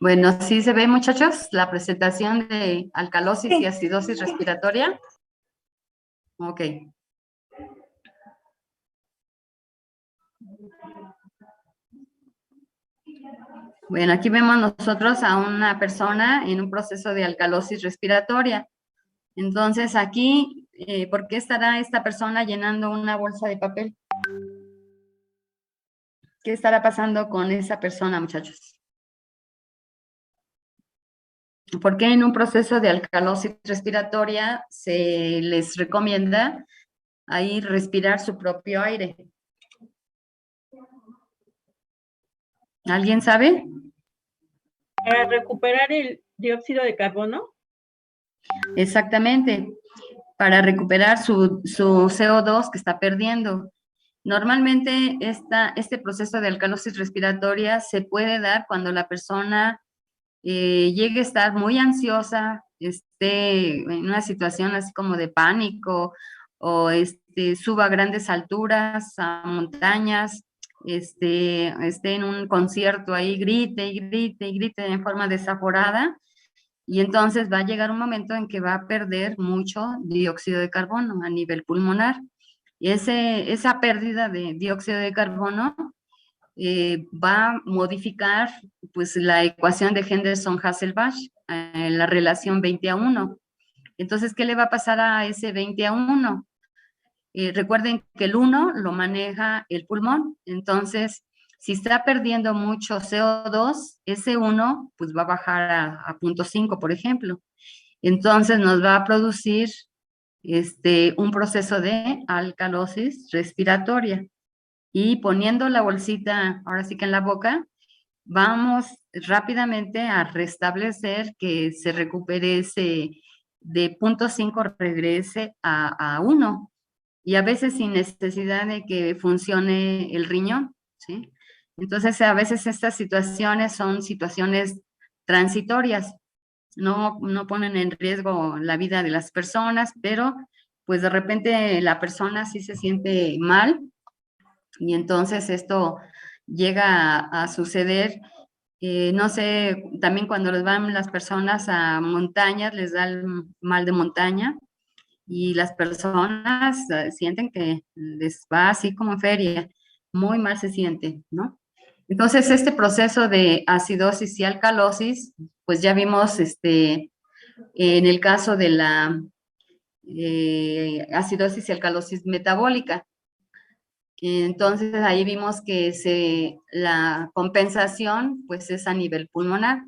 Bueno, ¿sí se ve, muchachos, la presentación de alcalosis y Sí. acidosis respiratoria? Ok. Bueno, aquí vemos nosotros a una persona en un proceso de alcalosis respiratoria. Entonces, aquí, ¿por qué estará esta persona llenando una bolsa de papel? ¿Qué estará pasando con esa persona, muchachos? ¿Por qué en un proceso de alcalosis respiratoria se les recomienda ahí respirar su propio aire? ¿Alguien sabe? Para recuperar el dióxido de carbono. Exactamente, para recuperar su CO2 que está perdiendo. Normalmente este proceso de alcalosis respiratoria se puede dar cuando la persona llegue a estar muy ansiosa, esté en una situación así como de pánico o suba a grandes alturas, a montañas, esté en un concierto ahí, grite y grite y grite en forma desaforada. Y entonces va a llegar un momento en que va a perder mucho dióxido de carbono a nivel pulmonar. Y esa pérdida de dióxido de carbono va a modificar pues la ecuación de Henderson-Hasselbalch, la relación 20:1. Entonces, ¿qué le va a pasar a ese 20:1? Recuerden que el 1 lo maneja el pulmón, entonces si está perdiendo mucho CO2, ese 1 pues va a bajar a 0.5, por ejemplo. Entonces nos va a producir un proceso de alcalosis respiratoria. Y poniendo la bolsita, ahora sí que en la boca, vamos rápidamente a restablecer que se recupere ese de 0.5 regrese a 1 y a veces sin necesidad de que funcione el riñón, ¿sí? Entonces, a veces estas situaciones son situaciones transitorias, no ponen en riesgo la vida de las personas, pero pues de repente la persona sí se siente mal y entonces esto llega a suceder. No sé, también cuando les van las personas a montañas, les da el mal de montaña y las personas sienten que les va así como en feria, muy mal se sienten, ¿no? Entonces, este proceso de acidosis y alcalosis, pues ya vimos en el caso de la acidosis y alcalosis metabólica. Entonces, ahí vimos que la compensación, pues es a nivel pulmonar.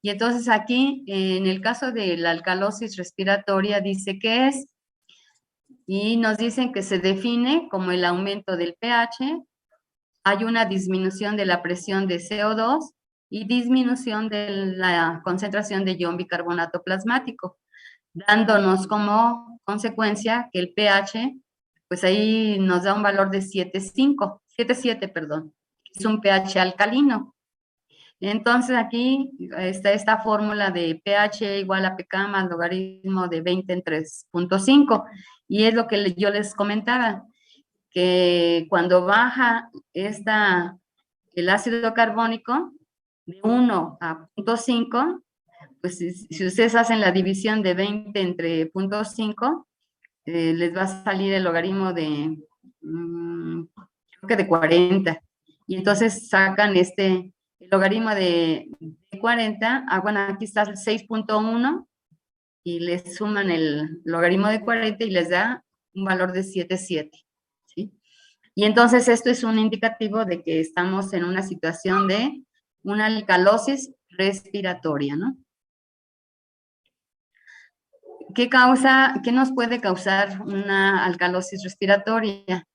Y entonces aquí, en el caso de la alcalosis respiratoria, dice que es, y nos dicen que se define como el aumento del pH, hay una disminución de la presión de CO2 y disminución de la concentración de ion bicarbonato plasmático, dándonos como consecuencia que el pH, pues ahí nos da un valor de 7,7, perdón, es un pH alcalino. Entonces aquí está esta fórmula de pH igual a pK más logaritmo de 20 en 3.5 y es lo que yo les comentaba, que cuando baja el ácido carbónico de 1 a 0.5, pues si ustedes hacen la división de 20 entre 0.5, les va a salir el logaritmo de, creo que de 40. Y entonces sacan el logaritmo de 40, bueno, aquí está el 6.1 y les suman el logaritmo de 40 y les da un valor de 7,7, ¿sí? Y entonces esto es un indicativo de que estamos en una situación de una alcalosis respiratoria, ¿no? ¿Qué nos puede causar una alcalosis respiratoria?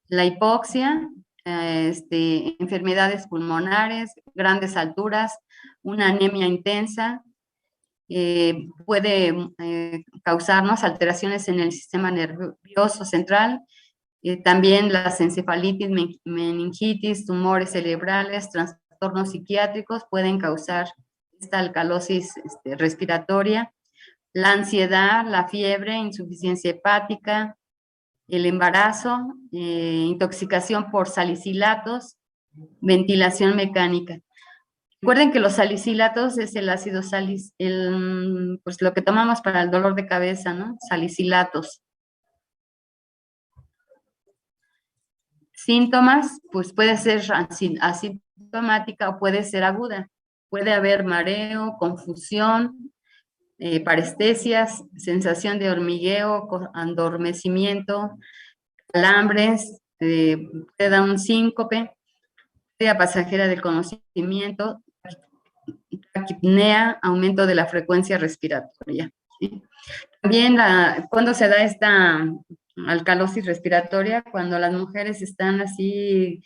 La hipoxia, enfermedades pulmonares, grandes alturas, una anemia intensa, puede causarnos alteraciones en el sistema nervioso central, también las encefalitis, meningitis, tumores cerebrales, trastornos psiquiátricos pueden causar esta alcalosis respiratoria, la ansiedad, la fiebre, insuficiencia hepática, el embarazo, intoxicación por salicilatos, Ventilación mecánica. Recuerden que los salicilatos es el ácido pues lo que tomamos para el dolor de cabeza, ¿no? Salicilatos. Síntomas, pues puede ser asintomática o puede ser aguda. Puede haber mareo, confusión, parestesias, sensación de hormigueo, adormecimiento, calambres, puede dar un síncope, pérdida pasajera del conocimiento, taquipnea, aumento de la frecuencia respiratoria. ¿Sí? También cuando se da esta alcalosis respiratoria, cuando las mujeres están así,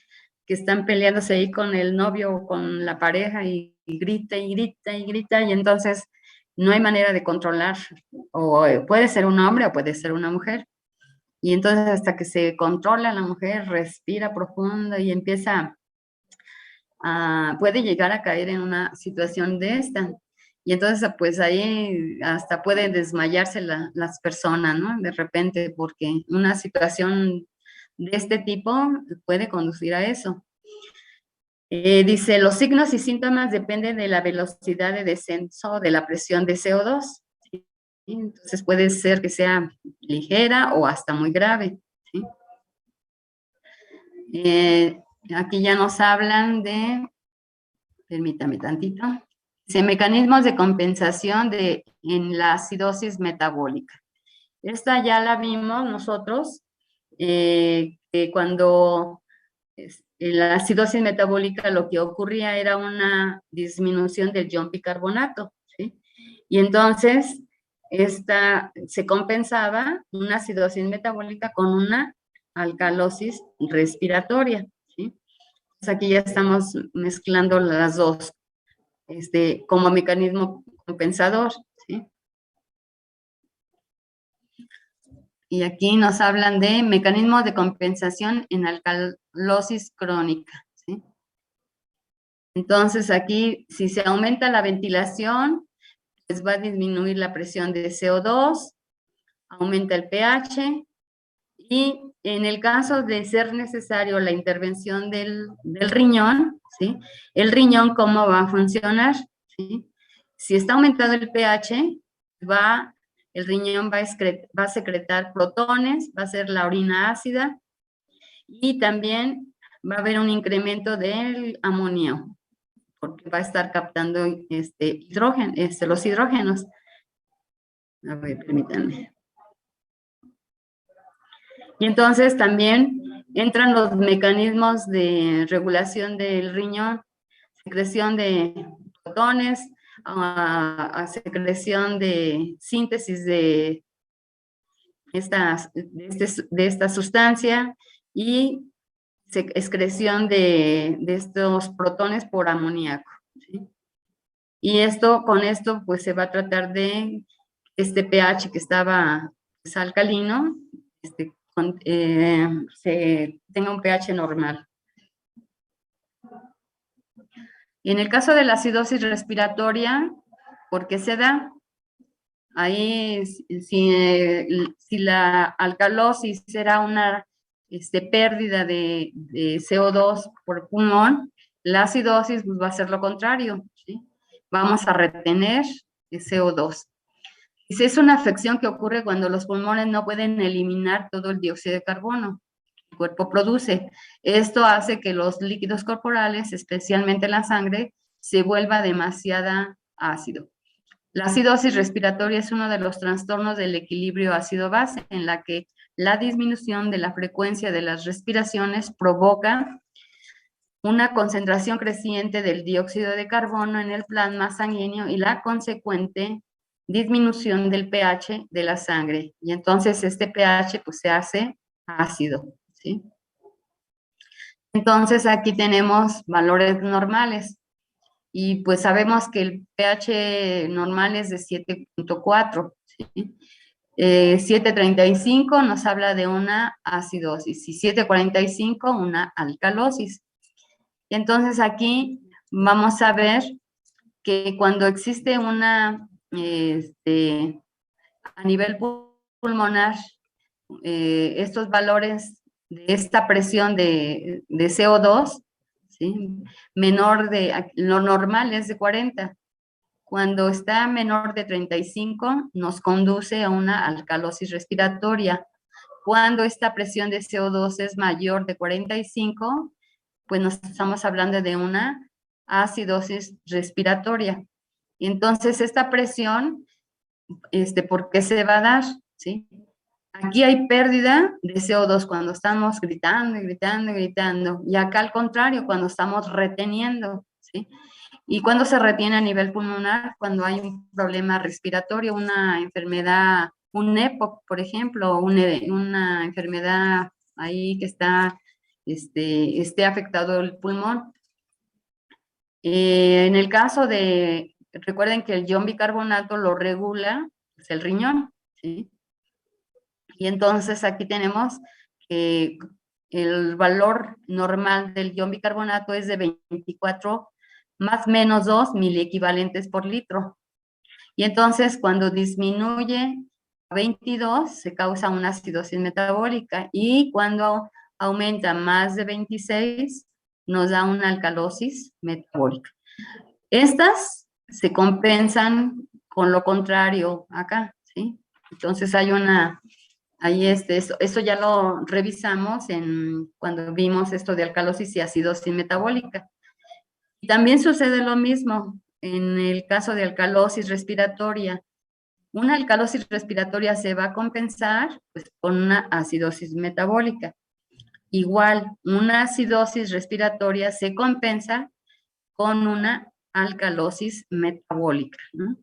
que están peleándose ahí con el novio o con la pareja y grita y grita y grita, y entonces no hay manera de controlar, o puede ser un hombre o puede ser una mujer. Y entonces hasta que se controla la mujer, respira profundo y empieza puede llegar a caer en una situación de esta. Y entonces, pues ahí hasta pueden desmayarse las personas, ¿no? De repente, porque una situación de este tipo puede conducir a eso. Dice, los signos y síntomas dependen de la velocidad de descenso de la presión de CO2. ¿Sí? Entonces puede ser que sea ligera o hasta muy grave. ¿Sí? Aquí ya nos hablan de, permítame tantito, dice, mecanismos de compensación en la acidosis metabólica. Esta ya la vimos nosotros, que cuando en la acidosis metabólica lo que ocurría era una disminución del ion bicarbonato, ¿sí? Y entonces se compensaba una acidosis metabólica con una alcalosis respiratoria, ¿sí? Entonces aquí ya estamos mezclando las dos, como mecanismo compensador, ¿sí? Y aquí nos hablan de mecanismos de compensación en alcalosis crónica, ¿sí? Entonces aquí, si se aumenta la ventilación, pues va a disminuir la presión de CO2, aumenta el pH, y en el caso de ser necesario la intervención del riñón, ¿sí? El riñón, ¿cómo va a funcionar? ¿Sí? Si está aumentado el pH, el riñón va a secretar protones, va a ser la orina ácida, y también va a haber un incremento del amonio, porque va a estar captando hidrógeno, los hidrógenos. A ver, permítanme. Y entonces también entran los mecanismos de regulación del riñón, secreción de protones, a secreción de síntesis de esta sustancia y excreción de estos protones por amoníaco, ¿sí? Y con esto pues se va a tratar de este pH que estaba pues, alcalino, tenga un pH normal. Y en el caso de la acidosis respiratoria, ¿por qué se da? Ahí, si la alcalosis será una pérdida de CO2 por pulmón, la acidosis pues, va a ser lo contrario, ¿sí? Vamos a retener CO2. Si es una afección que ocurre cuando los pulmones no pueden eliminar todo el dióxido de carbono que el cuerpo produce. Esto hace que los líquidos corporales, especialmente la sangre, se vuelva demasiado ácido. La acidosis respiratoria es uno de los trastornos del equilibrio ácido-base, en la que la disminución de la frecuencia de las respiraciones provoca una concentración creciente del dióxido de carbono en el plasma sanguíneo y la consecuente disminución del pH de la sangre. Y entonces este pH pues se hace ácido, ¿sí? Entonces aquí tenemos valores normales. Y pues sabemos que el pH normal es de 7.4, ¿sí? 7.35 nos habla de una acidosis y 7.45 una alcalosis. Entonces aquí vamos a ver que cuando existe una, a nivel pulmonar, estos valores de esta presión de CO2, ¿sí? ¿sí? Menor de, lo normal es de 40. Cuando está menor de 35, nos conduce a una alcalosis respiratoria. Cuando esta presión de CO2 es mayor de 45, pues nos estamos hablando de una acidosis respiratoria. Y entonces esta presión, ¿por qué se va a dar? ¿Sí? Aquí hay pérdida de CO2 cuando estamos gritando y gritando y gritando. Y acá al contrario, cuando estamos reteniendo, ¿sí? Y cuando se retiene a nivel pulmonar, cuando hay un problema respiratorio, una enfermedad, un EPOC, por ejemplo, una enfermedad ahí que está, esté afectado el pulmón. En el caso de, recuerden que el ion bicarbonato lo regula, es el riñón, ¿sí? Y entonces aquí tenemos que el valor normal del ion bicarbonato es de 24 más menos 2 miliequivalentes por litro. Y entonces cuando disminuye a 22 se causa una acidosis metabólica y cuando aumenta más de 26 nos da una alcalosis metabólica. Estas se compensan con lo contrario acá, ¿sí? Entonces hay una, ahí esto ya lo revisamos cuando vimos esto de alcalosis y acidosis metabólica. Y también sucede lo mismo en el caso de alcalosis respiratoria. Una alcalosis respiratoria se va a compensar pues, con una acidosis metabólica. Igual, una acidosis respiratoria se compensa con una alcalosis metabólica, ¿no?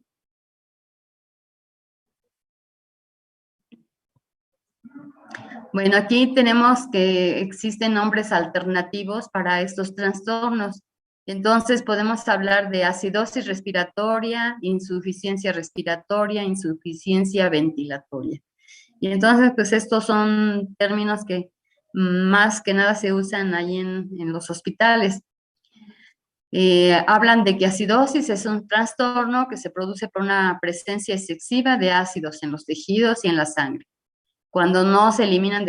Bueno, aquí tenemos que existen nombres alternativos para estos trastornos. Entonces podemos hablar de acidosis respiratoria, insuficiencia ventilatoria. Y entonces, pues estos son términos que más que nada se usan ahí en los hospitales. Hablan de que acidosis es un trastorno que se produce por una presencia excesiva de ácidos en los tejidos y en la sangre. Cuando no se eliminan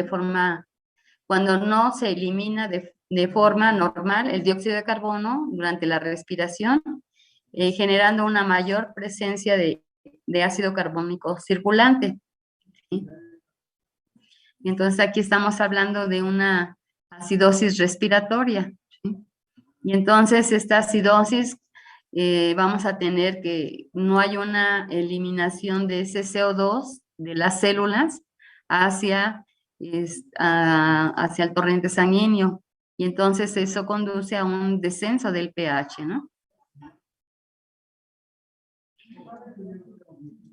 cuando no se elimina de forma normal el dióxido de carbono durante la respiración, generando una mayor presencia de ácido carbónico circulante, ¿sí? Entonces aquí estamos hablando de una acidosis respiratoria, ¿sí? Y entonces esta acidosis vamos a tener que no hay una eliminación de ese CO2 de las células hacia, hacia el torrente sanguíneo. Y entonces eso conduce a un descenso del pH, ¿no?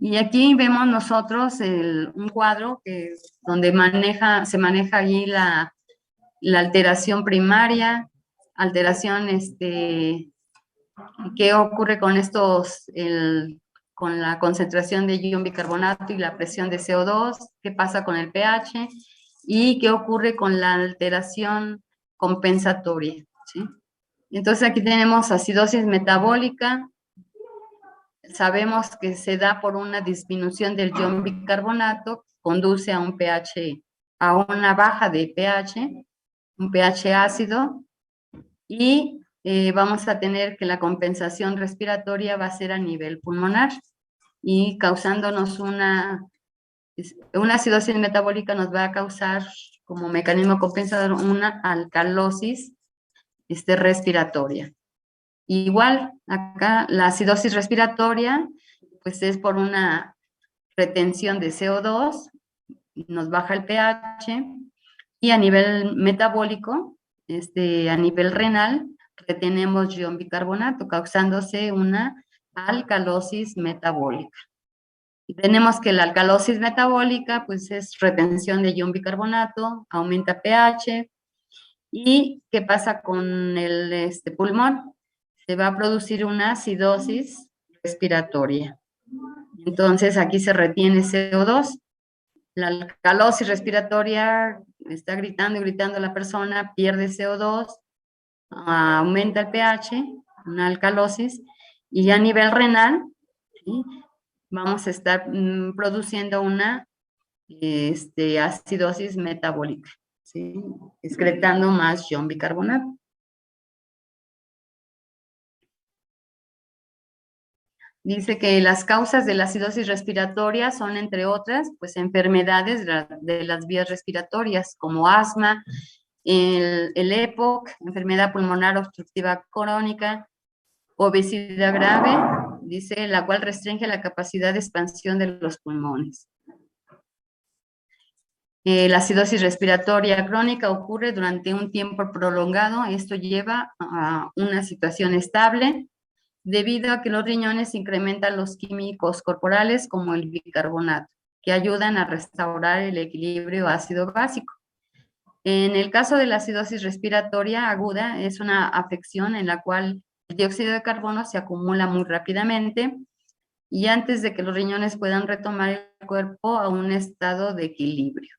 Y aquí vemos nosotros un cuadro donde se maneja allí la alteración primaria, alteración, qué ocurre con con la concentración de ion bicarbonato y la presión de CO2, qué pasa con el pH y qué ocurre con la alteración compensatoria, ¿sí? Entonces aquí tenemos acidosis metabólica, sabemos que se da por una disminución del ion bicarbonato, conduce a un pH, a una baja de pH, un pH ácido, y vamos a tener que la compensación respiratoria va a ser a nivel pulmonar y causándonos una acidosis metabólica nos va a causar como mecanismo compensador una alcalosis respiratoria. Igual, acá la acidosis respiratoria, pues es por una retención de CO2, nos baja el pH, y a nivel metabólico, a nivel renal, retenemos ion bicarbonato, causándose una alcalosis metabólica. Y tenemos que la alcalosis metabólica, pues es retención de ion bicarbonato, aumenta pH, ¿y qué pasa con el pulmón? Se va a producir una acidosis respiratoria. Entonces aquí se retiene CO2. La alcalosis respiratoria está gritando y gritando la persona, pierde CO2, aumenta el pH, una alcalosis, y a nivel renal, ¿sí? Vamos a estar produciendo una acidosis metabólica, ¿sí? Excretando más ion bicarbonato. Dice que las causas de la acidosis respiratoria son, entre otras, pues enfermedades de las vías respiratorias, como asma, el EPOC, enfermedad pulmonar obstructiva crónica, obesidad grave, dice, la cual restringe la capacidad de expansión de los pulmones. La acidosis respiratoria crónica ocurre durante un tiempo prolongado. Esto lleva a una situación estable debido a que los riñones incrementan los químicos corporales como el bicarbonato, que ayudan a restaurar el equilibrio ácido-básico. En el caso de la acidosis respiratoria aguda, es una afección en la cual el dióxido de carbono se acumula muy rápidamente y antes de que los riñones puedan retomar el cuerpo a un estado de equilibrio.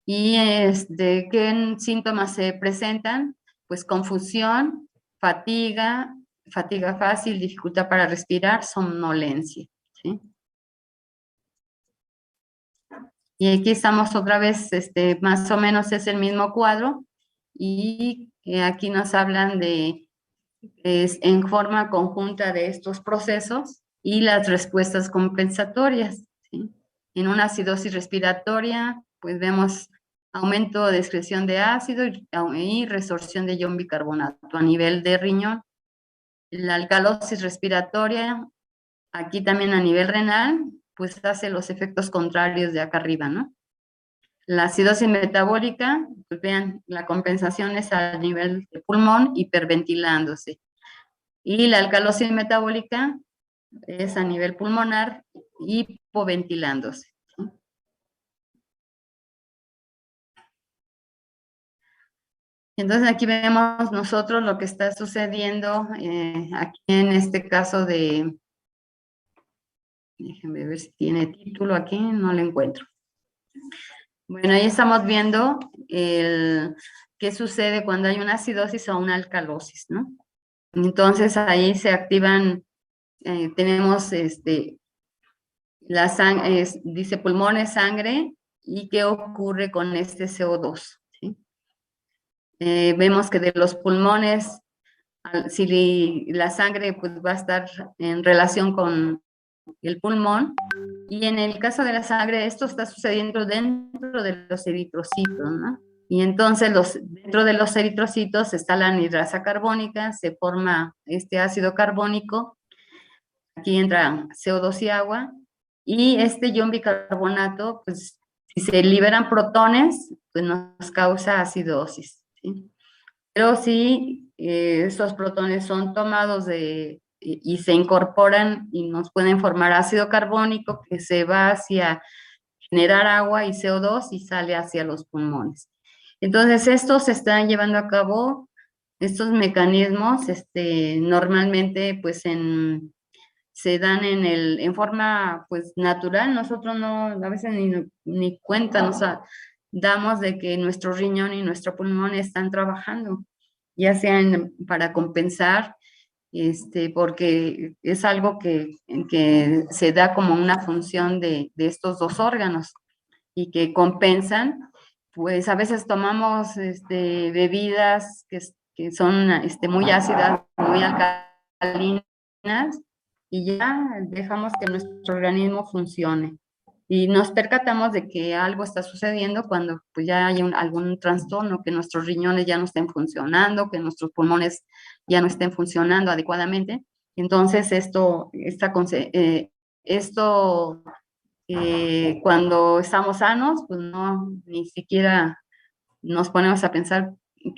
¿Y qué síntomas se presentan? Pues confusión, fatiga fácil, dificultad para respirar, somnolencia, ¿sí? Y aquí estamos otra vez, más o menos es el mismo cuadro, y aquí nos hablan de, en forma conjunta de estos procesos y las respuestas compensatorias, ¿sí? En una acidosis respiratoria, pues vemos aumento de excreción de ácido y resorción de ion bicarbonato a nivel de riñón. La alcalosis respiratoria, aquí también a nivel renal, pues hace los efectos contrarios de acá arriba, ¿no? La acidosis metabólica, pues vean, la compensación es a nivel de pulmón, hiperventilándose. Y la alcalosis metabólica es a nivel pulmonar, hipoventilándose. Entonces aquí vemos nosotros lo que está sucediendo aquí en este caso de, déjenme ver si tiene título aquí, no lo encuentro. Bueno, ahí estamos viendo qué sucede cuando hay una acidosis o una alcalosis, ¿no? Entonces ahí se activan, tenemos dice pulmones, sangre, y qué ocurre con este CO2, ¿sí? Vemos que de los pulmones, si la sangre pues va a estar en relación con el pulmón, y en el caso de la sangre esto está sucediendo dentro de los eritrocitos, ¿no? Y entonces dentro de los eritrocitos está la anhidrasa carbónica, se forma este ácido carbónico, aquí entra CO2 y agua, y este ion bicarbonato, pues si se liberan protones, pues nos causa acidosis, ¿sí? Pero si esos protones son tomados y se incorporan y nos pueden formar ácido carbónico que se va hacia generar agua y CO2 y sale hacia los pulmones. Entonces, estos se están llevando a cabo, estos mecanismos, normalmente, pues, se dan en forma, pues, natural. Nosotros no, a veces ni cuenta nos damos de que nuestro riñón y nuestro pulmón están trabajando, ya sean para compensar, porque es algo que se da como una función de estos dos órganos y que compensan. Pues a veces tomamos bebidas que son muy ácidas, muy alcalinas, y ya dejamos que nuestro organismo funcione. Y nos percatamos de que algo está sucediendo cuando pues, ya hay algún trastorno, que nuestros riñones ya no estén funcionando, que nuestros pulmones ya no estén funcionando adecuadamente. Entonces, esto cuando estamos sanos, pues no, ni siquiera nos ponemos a pensar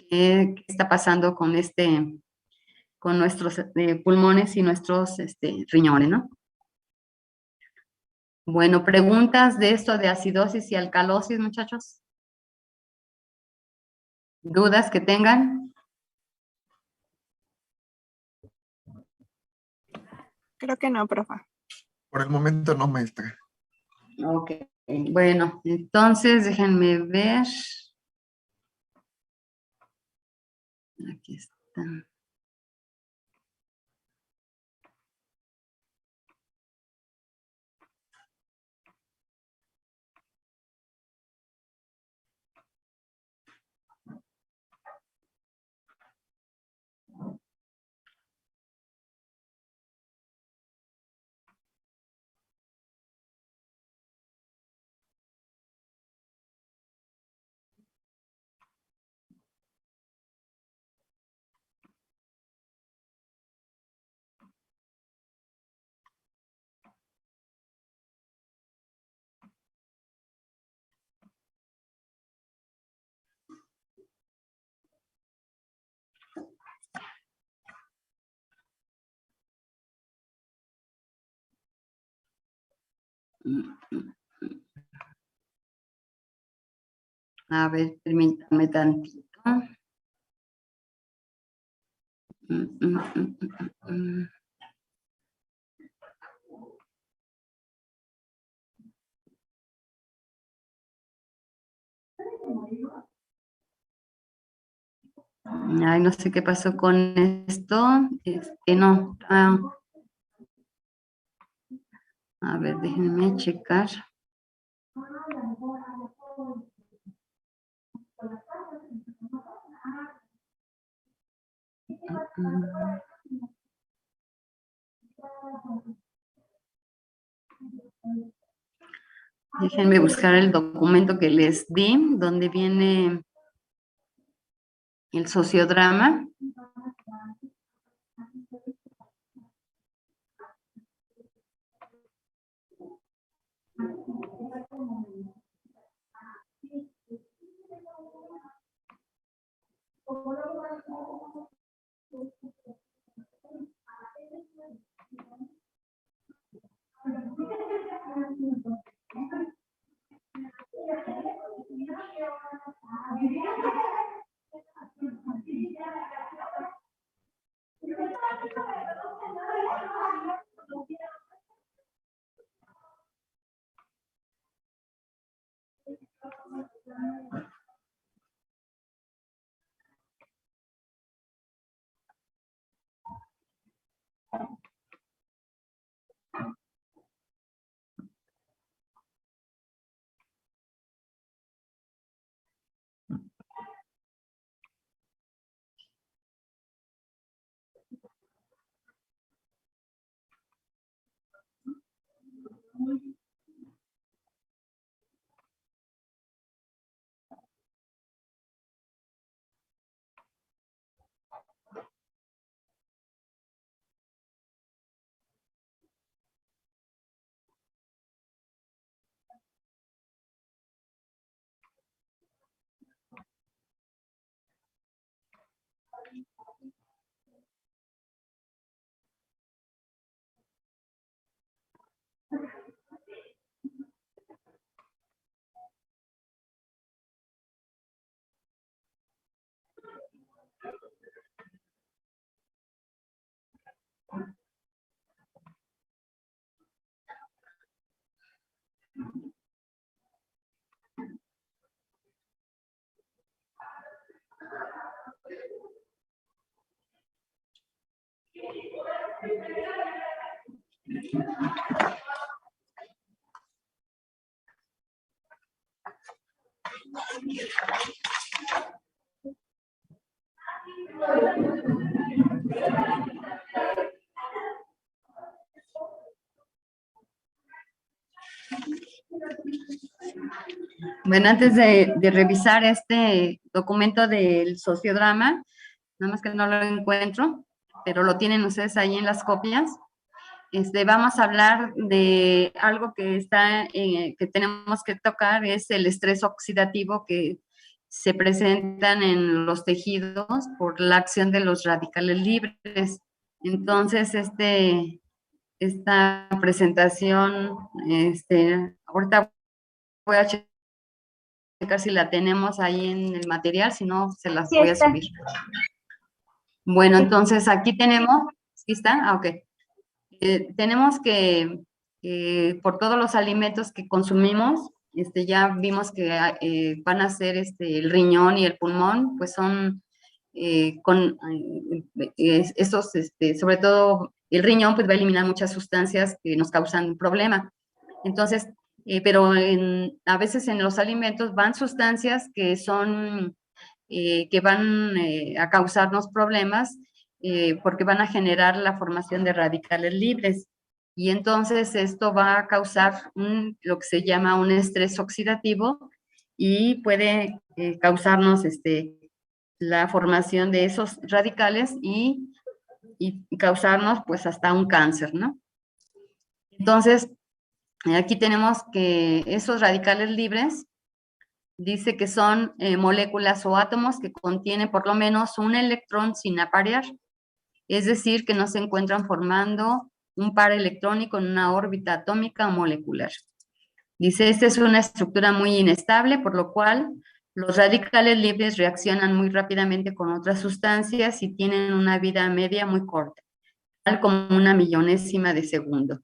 qué está pasando con nuestros pulmones y nuestros riñones, ¿no? Bueno, preguntas de esto de acidosis y alcalosis, muchachos. ¿Dudas que tengan? Creo que no, profa. Por el momento no, maestra. Ok, bueno, entonces déjenme ver. Aquí está. A ver, permítame tantito. Ay, no sé qué pasó con esto. No. A ver, déjenme checar. Déjenme buscar el documento que les di, donde viene el sociodrama. Bueno, antes de revisar este documento del sociodrama, nada más que no lo encuentro, pero lo tienen ustedes ahí en las copias. Vamos a hablar de algo que que tenemos que tocar, es el estrés oxidativo que se presentan en los tejidos por la acción de los radicales libres. Entonces, esta presentación, ahorita voy a checar si la tenemos ahí en el material, si no, se las voy a subir. Bueno, entonces aquí tenemos, ¿sí está? Ah, ok. Tenemos que, por todos los alimentos que consumimos, ya vimos que van a ser el riñón y el pulmón, pues son esos, sobre todo el riñón, pues va a eliminar muchas sustancias que nos causan un problema. Entonces, pero a veces en los alimentos van sustancias que son, que van a causarnos problemas, porque van a generar la formación de radicales libres. Y entonces esto va a causar lo que se llama un estrés oxidativo y puede causarnos la formación de esos radicales y causarnos pues hasta un cáncer, ¿no? Entonces, aquí tenemos que esos radicales libres dice que son moléculas o átomos que contienen por lo menos un electrón sin aparear. Es decir, que no se encuentran formando un par electrónico en una órbita atómica o molecular. Dice, esta es una estructura muy inestable, por lo cual los radicales libres reaccionan muy rápidamente con otras sustancias y tienen una vida media muy corta, tal como una millonésima de segundo.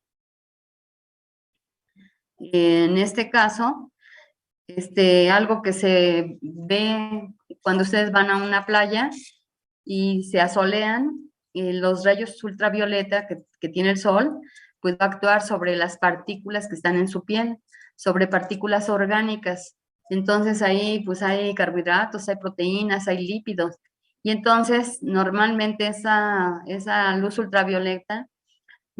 En este caso, algo que se ve cuando ustedes van a una playa y se asolean, los rayos ultravioleta que tiene el sol, pues va a actuar sobre las partículas que están en su piel, sobre partículas orgánicas. Entonces ahí pues hay carbohidratos, hay proteínas, hay lípidos. Y entonces normalmente esa luz ultravioleta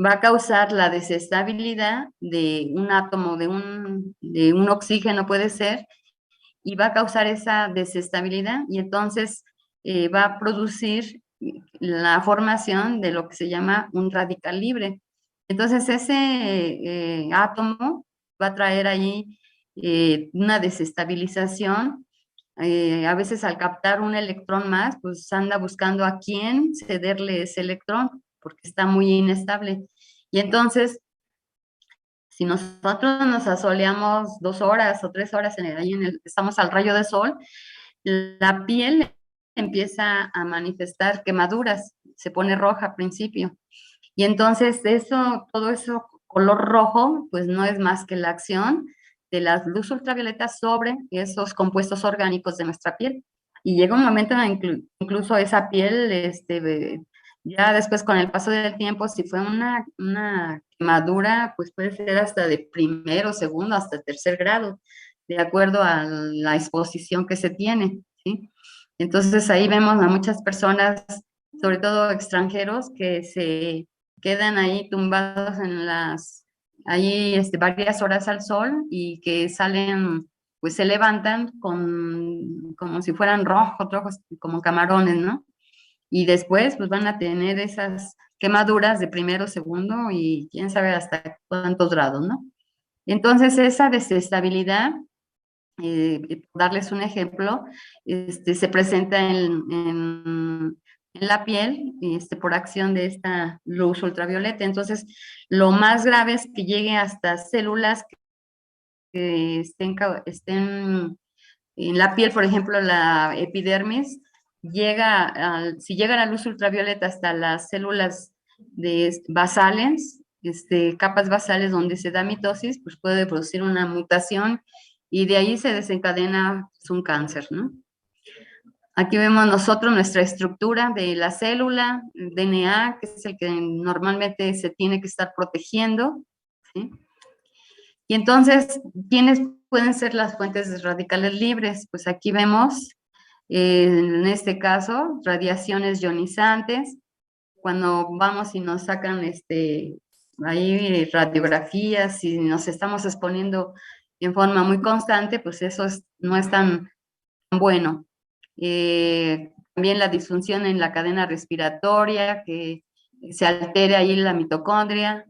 va a causar la desestabilidad de un átomo, de un oxígeno puede ser, y va a causar esa desestabilidad y entonces va a producir la formación de lo que se llama un radical libre. Entonces ese átomo va a traer ahí una desestabilización. A veces al captar un electrón más, pues anda buscando a quién cederle ese electrón, porque está muy inestable. Y entonces, si nosotros nos asoleamos 2 horas o 3 horas estamos al rayo de sol, la piel empieza a manifestar quemaduras, se pone roja al principio. Y entonces todo eso color rojo, pues no es más que la acción de las luz ultravioletas sobre esos compuestos orgánicos de nuestra piel. Y llega un momento en incluso esa piel, ya después con el paso del tiempo, si fue una quemadura, pues puede ser hasta de primero, segundo, hasta tercer grado, de acuerdo a la exposición que se tiene, ¿sí? Entonces ahí vemos a muchas personas, sobre todo extranjeros, que se quedan ahí tumbados ahí varias horas al sol y que salen, pues se levantan como si fueran rojos, como camarones, ¿no? Y después pues van a tener esas quemaduras de primero, segundo y quién sabe hasta cuántos grados, ¿no? Entonces esa desestabilidad, por darles un ejemplo, se presenta en la piel por acción de esta luz ultravioleta. Entonces, lo más grave es que llegue hasta células que estén en la piel, por ejemplo, la epidermis, si llega la luz ultravioleta hasta las células basales, capas basales donde se da mitosis, pues puede producir una mutación y de ahí se desencadena pues, un cáncer, ¿no? Aquí vemos nosotros nuestra estructura de la célula, el DNA, que es el que normalmente se tiene que estar protegiendo, ¿sí? Y entonces, ¿quiénes pueden ser las fuentes de radicales libres? Pues aquí vemos, en este caso, radiaciones ionizantes. Cuando vamos y nos sacan ahí radiografías y nos estamos exponiendo en forma muy constante, pues eso no es tan bueno. También la disfunción en la cadena respiratoria, que se altere ahí la mitocondria,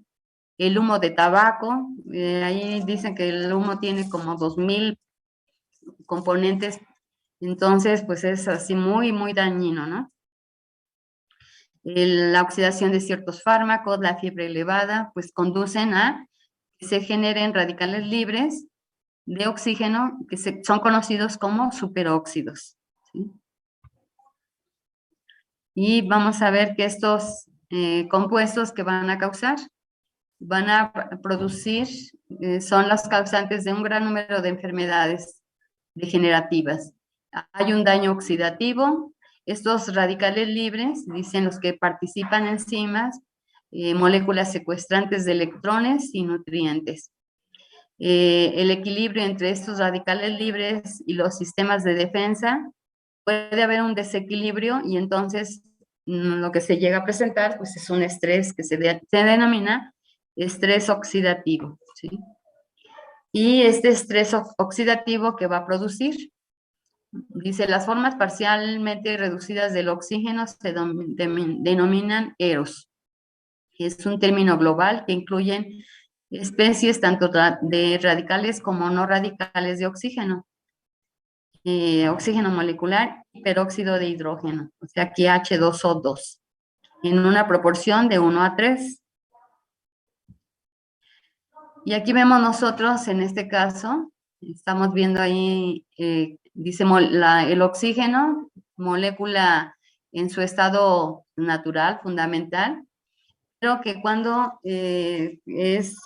el humo de tabaco, ahí dicen que el humo tiene como 2000 componentes, entonces pues es así muy, muy dañino, ¿no? La oxidación de ciertos fármacos, la fiebre elevada, pues conducen a que se generen radicales libres de oxígeno que son conocidos como superóxidos, ¿sí? Y vamos a ver que estos compuestos que van a causar, van a producir, son los causantes de un gran número de enfermedades degenerativas. Hay un daño oxidativo. Estos radicales libres, dicen los que participan en enzimas, moléculas secuestrantes de electrones y nutrientes. El equilibrio entre estos radicales libres y los sistemas de defensa, puede haber un desequilibrio y entonces lo que se llega a presentar pues es un estrés que se denomina estrés oxidativo, ¿sí? Y este estrés oxidativo que va a producir, dice, las formas parcialmente reducidas del oxígeno se denominan EROS. Es un término global que incluyen especies tanto de radicales como no radicales de oxígeno. Oxígeno molecular y peróxido de hidrógeno, o sea que H2O2, en una proporción de 1 a 3. Y aquí vemos nosotros, en este caso, estamos viendo ahí, dice el oxígeno, molécula en su estado natural, fundamental, pero que cuando este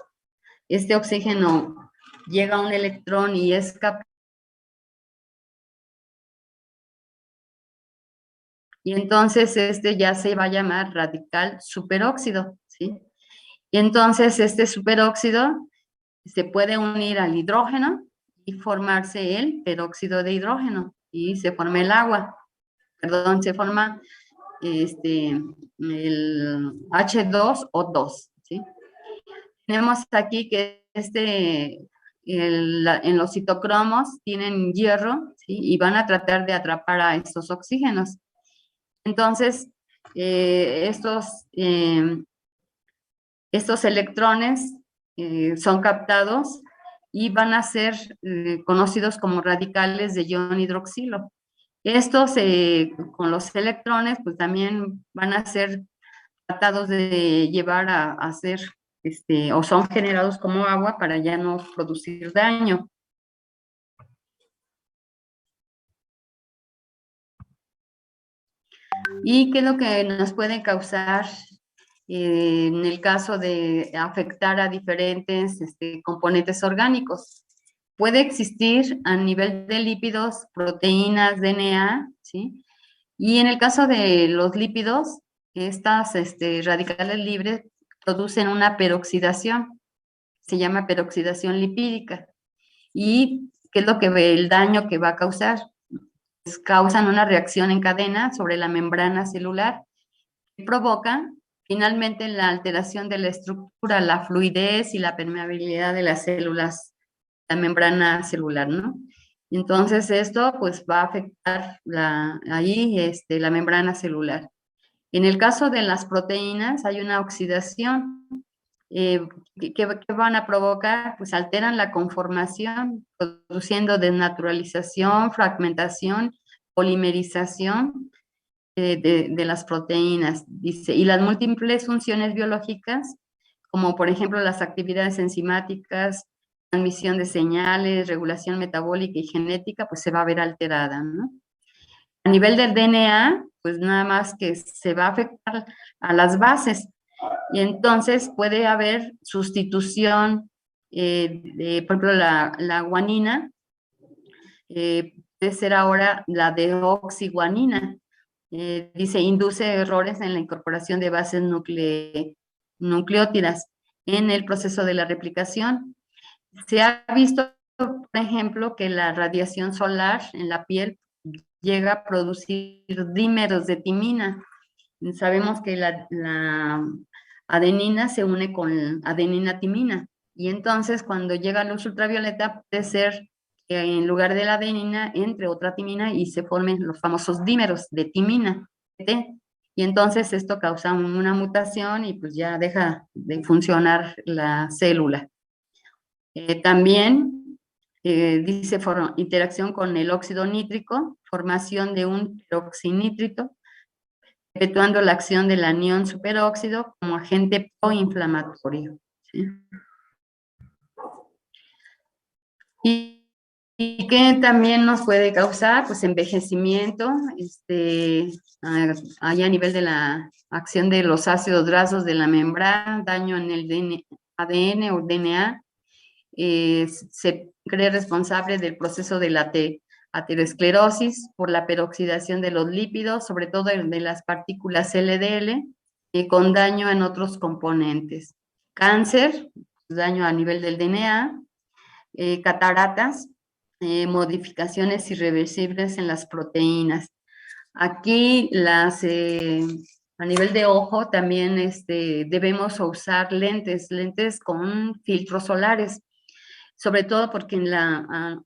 oxígeno llega a un electrón y es capaz, y entonces este ya se va a llamar radical superóxido, ¿sí? Y entonces este superóxido se puede unir al hidrógeno y formarse el peróxido de hidrógeno y se forma el agua, perdón, se forma el H2O2, ¿sí? Tenemos aquí que en los citocromos tienen hierro, ¿sí? Y van a tratar de atrapar a estos oxígenos. Entonces, estos electrones son captados y van a ser conocidos como radicales de ion hidroxilo. Estos con los electrones pues también van a ser tratados de llevar a ser, o son generados como agua para ya no producir daño. ¿Y qué es lo que nos puede causar en el caso de afectar a diferentes componentes orgánicos? Puede existir a nivel de lípidos, proteínas, DNA, ¿sí? Y en el caso de los lípidos, estas radicales libres producen una peroxidación, se llama peroxidación lipídica. ¿Y qué es lo que el daño que va a causar? Pues causan una reacción en cadena sobre la membrana celular que provoca finalmente la alteración de la estructura, la fluidez y la permeabilidad de las células, la membrana celular, ¿no? Entonces esto pues va a afectar la membrana celular. En el caso de las proteínas hay una oxidación que van a provocar, pues alteran la conformación, produciendo desnaturalización, fragmentación, polimerización de las proteínas, dice, y las múltiples funciones biológicas, como por ejemplo las actividades enzimáticas, transmisión de señales, regulación metabólica y genética, pues se va a ver alterada, ¿no? A nivel del DNA, pues nada más que se va a afectar a las bases, y entonces puede haber sustitución por ejemplo, la guanina, puede ser ahora la deoxiguanina. Dice, induce errores en la incorporación de bases nucleótidas en el proceso de la replicación. Se ha visto, por ejemplo, que la radiación solar en la piel llega a producir dímeros de timina. Sabemos que la adenina se une con adenina-timina, y entonces cuando llega la luz ultravioleta puede ser que en lugar de la adenina entre otra timina y se formen los famosos dímeros de timina, y entonces esto causa una mutación y pues ya deja de funcionar la célula. También dice interacción con el óxido nítrico, formación de un peroxinítrito, efectuando la acción del anión superóxido como agente proinflamatorio, ¿sí? Y que también nos puede causar, pues, envejecimiento, allá a nivel de la acción de los ácidos grasos de la membrana, daño en el ADN o DNA, se cree responsable del proceso de la aterosclerosis por la peroxidación de los lípidos, sobre todo de las partículas LDL, con daño en otros componentes. Cáncer, daño a nivel del DNA, cataratas, modificaciones irreversibles en las proteínas. Aquí a nivel de ojo también debemos usar lentes con filtros solares, sobre todo porque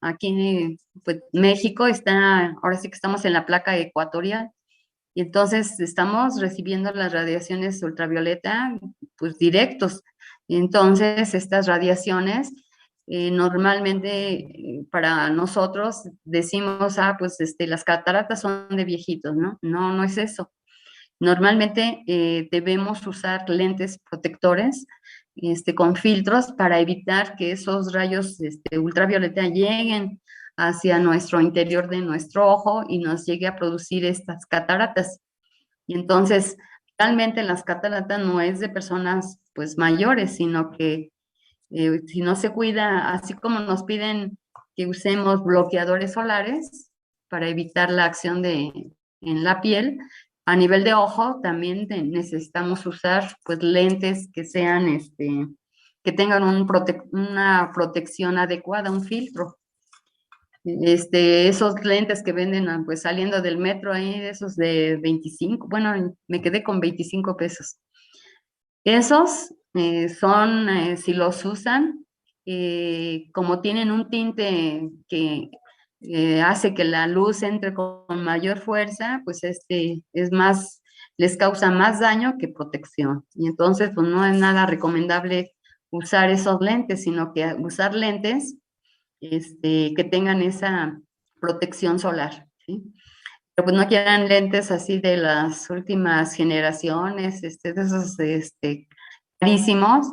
aquí en pues, México ahora sí que estamos en la placa ecuatorial, y entonces estamos recibiendo las radiaciones ultravioleta pues directos. Entonces estas radiaciones normalmente para nosotros decimos, pues las cataratas son de viejitos, ¿no? No, no es eso. Normalmente debemos usar lentes protectores con filtros para evitar que esos rayos ultravioleta lleguen hacia nuestro interior de nuestro ojo y nos llegue a producir estas cataratas. Y entonces, realmente las cataratas no es de personas pues mayores, sino que si no se cuida, así como nos piden que usemos bloqueadores solares para evitar la acción en la piel, a nivel de ojo también necesitamos usar pues lentes que sean, que tengan una protección adecuada, un filtro. Esos lentes que venden pues saliendo del metro ahí, esos de 25, bueno, me quedé con 25 pesos. Esos son, si los usan, como tienen un tinte que hace que la luz entre con mayor fuerza, pues es más, les causa más daño que protección. Y entonces, pues no es nada recomendable usar esos lentes, sino que usar lentes que tengan esa protección solar, ¿sí? Pero pues no quieran lentes así de las últimas generaciones, de esos carísimos,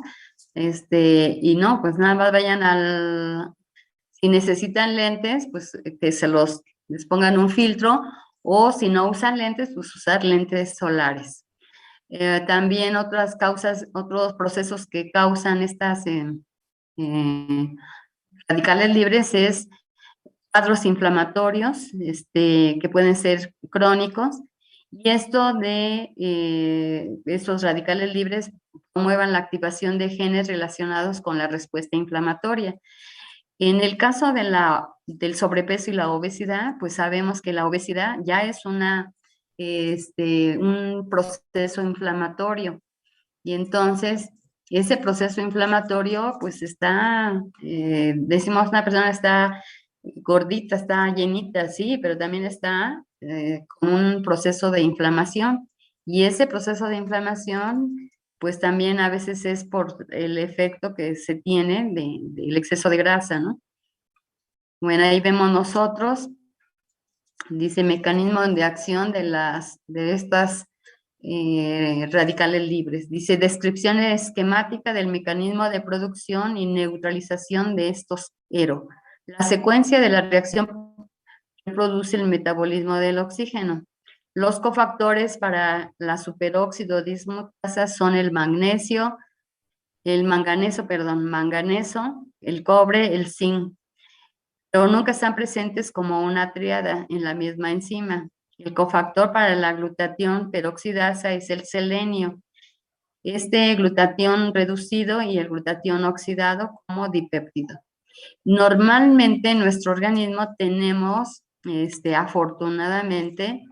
y no, pues nada más vayan si necesitan lentes, pues que les pongan un filtro, o si no usan lentes, pues usar lentes solares. También otras causas, otros procesos que causan estas radicales libres es cuadros inflamatorios, que pueden ser crónicos, y esto de estos radicales libres promuevan la activación de genes relacionados con la respuesta inflamatoria. En el caso del sobrepeso y la obesidad, pues sabemos que la obesidad ya es un proceso inflamatorio, y entonces ese proceso inflamatorio pues decimos una persona está gordita, está llenita, sí, pero también está con un proceso de inflamación. Y ese proceso de inflamación, pues también a veces es por el efecto que se tiene del exceso de grasa, ¿no? Bueno, ahí vemos nosotros, dice mecanismo de acción de estas radicales libres. Dice descripción esquemática del mecanismo de producción y neutralización de estos ERO. La secuencia de la reacción produce el metabolismo del oxígeno. Los cofactores para la superóxido dismutasa son el manganeso, el cobre, el zinc, pero nunca están presentes como una tríada en la misma enzima. El cofactor para la glutatión peroxidasa es el selenio. Glutatión reducido y el glutatión oxidado como dipéptido. Normalmente en nuestro organismo tenemos, afortunadamente,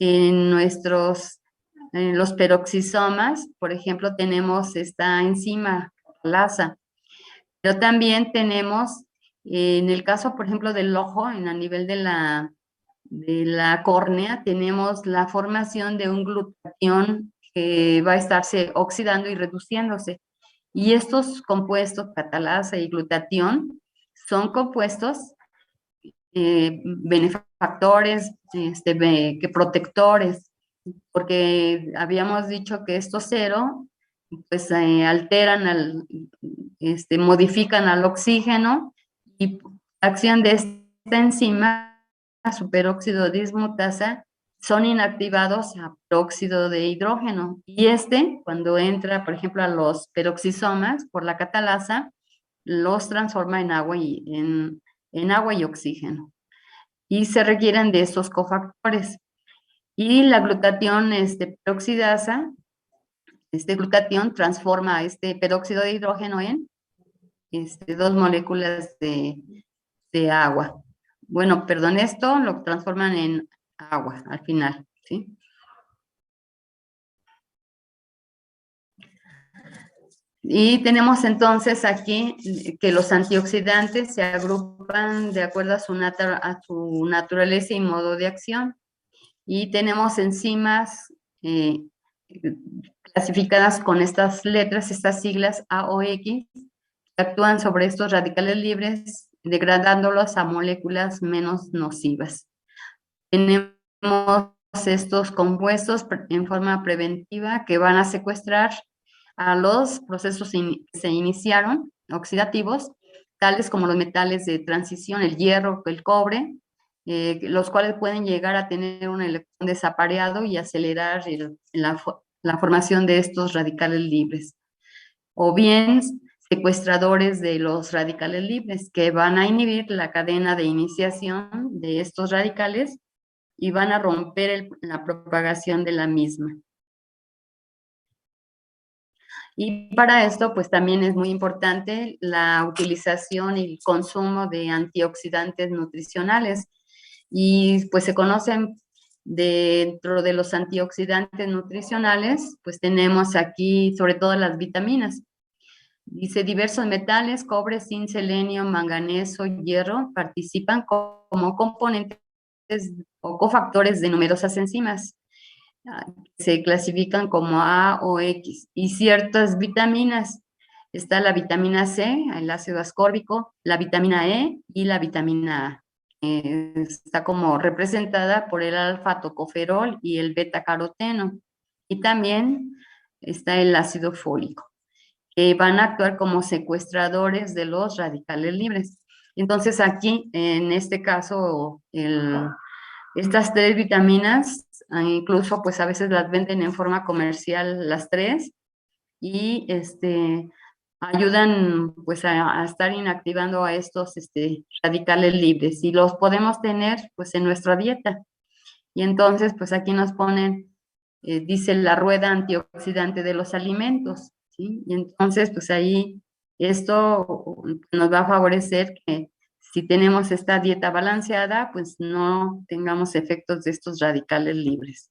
en los peroxisomas, por ejemplo, tenemos esta enzima catalasa, pero también tenemos, en el caso, por ejemplo, del ojo, a nivel de la córnea, tenemos la formación de un glutatión que va a estarse oxidando y reduciéndose. Y estos compuestos, catalasa y glutatión, son compuestos benefactores, que protectores, porque habíamos dicho que estos cero, pues alteran, modifican al oxígeno, y la acción de esta enzima, superóxido dismutasa, son inactivados a peróxido de hidrógeno. Y cuando entra, por ejemplo, a los peroxisomas por la catalasa, los transforma en agua y oxígeno. Y se requieren de estos cofactores. Y la glutatión peroxidasa, glutatión transforma este peróxido de hidrógeno en 2 moléculas de agua. Bueno, perdón, esto lo transforman en agua al final, ¿sí? Y tenemos entonces aquí que los antioxidantes se agrupan de acuerdo a su naturaleza y modo de acción. Y tenemos enzimas clasificadas con estas letras, estas siglas A o X, que actúan sobre estos radicales libres, degradándolos a moléculas menos nocivas. Tenemos estos compuestos en forma preventiva que van a secuestrar a los procesos que se iniciaron, oxidativos, tales como los metales de transición, el hierro, el cobre, los cuales pueden llegar a tener un electrón desapareado y acelerar la formación de estos radicales libres. O bien secuestradores de los radicales libres, que van a inhibir la cadena de iniciación de estos radicales y van a romper la propagación de la misma. Y para esto, pues también es muy importante la utilización y el consumo de antioxidantes nutricionales. Y pues se conocen dentro de los antioxidantes nutricionales, pues tenemos aquí sobre todo las vitaminas. Dice, diversos metales, cobre, zinc, selenio, manganeso, hierro, participan como componentes o cofactores de numerosas enzimas. Se clasifican como A o X. Y ciertas vitaminas, está la vitamina C, el ácido ascórbico, la vitamina E y la vitamina A. Está como representada por el alfa-tocoferol y el beta-caroteno. Y también está el ácido fólico, que van a actuar como secuestradores de los radicales libres. Entonces aquí, en este caso, estas 3 vitaminas, incluso pues a veces las venden en forma comercial las 3 y ayudan pues a estar inactivando a estos radicales libres y los podemos tener pues en nuestra dieta. Y entonces pues aquí nos ponen, dice la rueda antioxidante de los alimentos, ¿sí? Y entonces pues ahí esto nos va a favorecer que si tenemos esta dieta balanceada, pues no tengamos efectos de estos radicales libres.